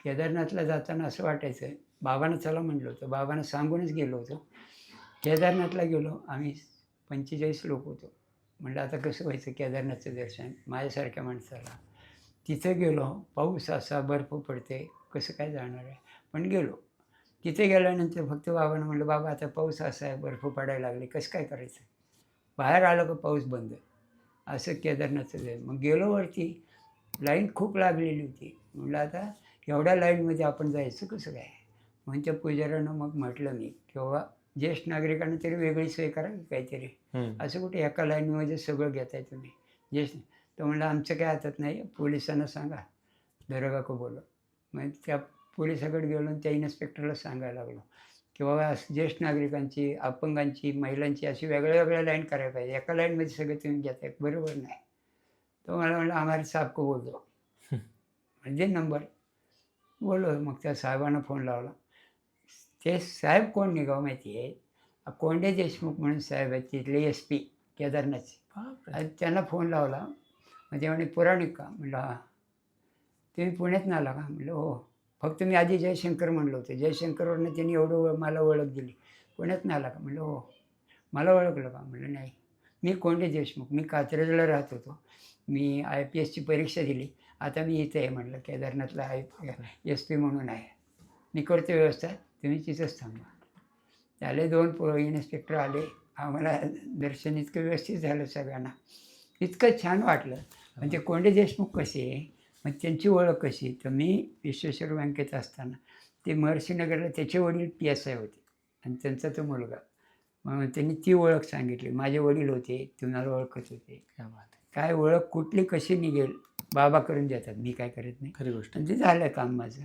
केदारनाथला जाताना असं वाटायचं, बाबांना चला म्हटलं होतं. बाबांना सांगूनच गेलो होतो. केदारनाथला गेलो आम्ही 45 लोक होतो. म्हटलं आता कसं व्हायचं केदारनाथचं दर्शन माझ्यासारख्या माणसाला. तिथं गेलो, पाऊस असा, बर्फ पडते, कसं काय जाणार आहे? पण गेलो. तिथे गेल्यानंतर फक्त बाबांना म्हटलं, "बाबा आता पाऊस असा आहे, बर्फ पडायला लागले, कसं काय करायचं?" बाहेर आलं का पाऊस बंद. असं केदारनाथचं जाईल. मग गेलो वरती, लाईन खूप लागलेली होती. म्हटलं आता एवढ्या लाईनमध्ये आपण जायचं कसं काय? मग त्या पुजाऱ्यानं मग म्हटलं मी, की "बाबा ज्येष्ठ नागरिकांना तरी वेगळी सोय करा की काहीतरी. असं कुठे एका लाईनमध्ये सगळं घेताय तुम्ही." ज्येष्ठ तर म्हणलं, "आमचं काही हातात नाही, पोलिसांना सांगा, दरोगा को बोलो." मग त्या पोलिसाकडे गेलो आणि त्या इन्स्पेक्टरला सांगायला लागलो, की "बाबा असं ज्येष्ठ नागरिकांची, अपंगांची, महिलांची अशी वेगळ्या-वेगळ्या लाईन करायला पाहिजे. एका लाईनमध्ये सगळे तुम्ही घेताय, बरोबर नाही." तो मला म्हणला, "हमारे साहब को बोल दो." म्हणजे नंबर बोललो. मग त्या साहेबांना फोन लावला. ते साहेब कोण निघावं माहिती आहे? कोंडे देशमुख म्हणून साहेब आहेत तिथले एस-पी केदारनाथचे. बापरे! आणि त्यांना फोन लावला. मग ते म्हणे, "पुराणिक का?" म्हटलं, "हां." "तुम्ही पुण्यातून आला का?" म्हटलं, "हो." फक्त मी आधी जयशंकर म्हणलं होतं. जयशंकरवरनं त्यांनी एवढं मला ओळख दिली. "पुण्यातून आला का?" म्हटलं, "हो." "मला ओळखलं का?" म्हटलं, "नाही." "मी कोंडे देशमुख. मी कात्रजला राहत होतो. मी IPSची परीक्षा दिली. आता मी इथे आहे," म्हटलं, "केदारनाथला एस-पी म्हणून आहे. मी करतो व्यवस्था. तुम्ही तिथंच थांबा." त्याले 2 इन्स्पेक्टर आले. आम्हाला दर्शन इतकं व्यवस्थित झालं सगळ्यांना. इतकं छान वाटलं. आणि ते कोंडे देशमुख कसे, मग त्यांची ओळख कशी, तर मी विश्वेश्वर बँकेत असताना ते महर्षीनगरला त्याचे वडील PSI होते आणि त्यांचा तो मुलगा. मग त्यांनी ती ओळख सांगितली. माझे वडील होते, तुम्हाला ओळखत होते. क्या बात है! काय ओळख कुठली कशी निघेल, बाबा करून देतात. मी काय करत नाही. खरी गोष्ट. आणि ते झालं काम माझं.